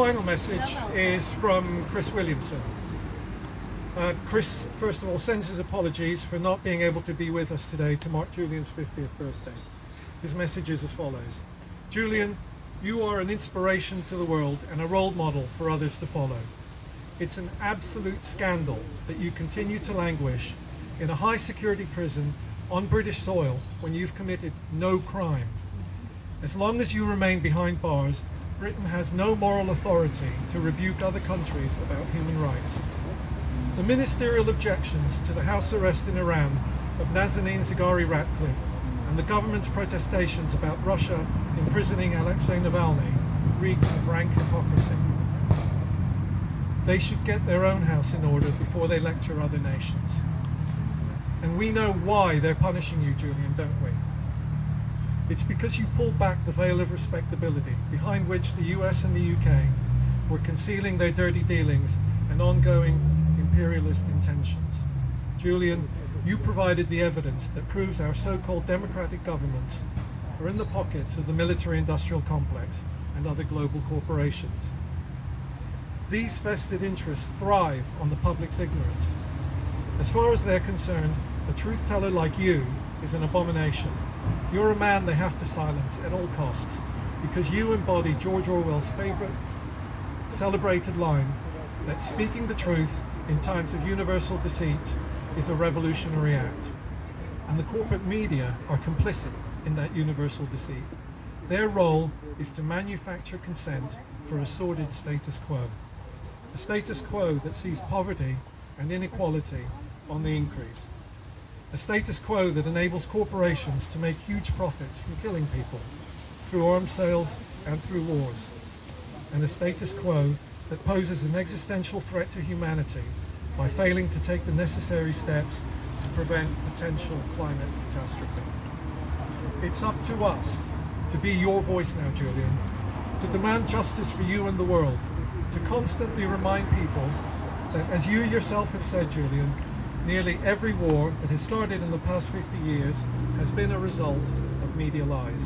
final message is from Chris Williamson. Chris, first of all, sends his apologies for not being able to be with us today to mark Julian's 50th birthday. His message is as follows. Julian, you are an inspiration to the world and a role model for others to follow. It's an absolute scandal that you continue to languish in a high security prison on British soil when you've committed no crime. As long as you remain behind bars, Britain has no moral authority to rebuke other countries about human rights. The ministerial objections to the house arrest in Iran of Nazanin Zaghari-Ratcliffe and the government's protestations about Russia imprisoning Alexei Navalny reek of rank hypocrisy. They should get their own house in order before they lecture other nations. And we know why they're punishing you, Julian, don't we? It's because you pulled back the veil of respectability behind which the US and the UK were concealing their dirty dealings and ongoing imperialist intentions. Julian, you provided the evidence that proves our so-called democratic governments are in the pockets of the military-industrial complex and other global corporations. These vested interests thrive on the public's ignorance. As far as they're concerned, a truth teller like you is an abomination. You're a man they have to silence at all costs because you embody George Orwell's favorite celebrated line that speaking the truth in times of universal deceit is a revolutionary act. And the corporate media are complicit in that universal deceit. Their role is to manufacture consent for a sordid status quo. A status quo that sees poverty and inequality on the increase. A status quo that enables corporations to make huge profits from killing people through arms sales and through wars. And a status quo that poses an existential threat to humanity by failing to take the necessary steps to prevent potential climate catastrophe. It's up to us to be your voice now, Julian, to demand justice for you and the world, to constantly remind people that, as you yourself have said, Julian, nearly every war that has started in the past 50 years has been a result of media lies.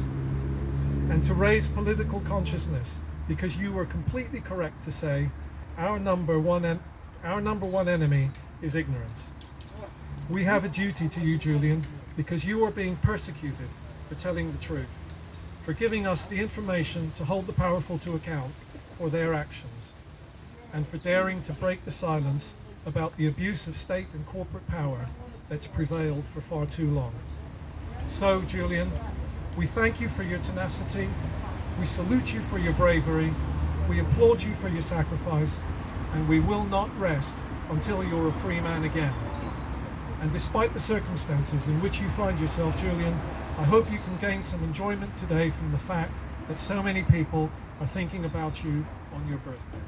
And to raise political consciousness, because you were completely correct to say our number one enemy is ignorance. We have a duty to you, Julian, because you are being persecuted for telling the truth, for giving us the information to hold the powerful to account for their actions, and for daring to break the silence about the abuse of state and corporate power that's prevailed for far too long. So, Julian, we thank you for your tenacity, we salute you for your bravery, we applaud you for your sacrifice, and we will not rest until you're a free man again. And despite the circumstances in which you find yourself, Julian, I hope you can gain some enjoyment today from the fact that so many people are thinking about you on your birthday.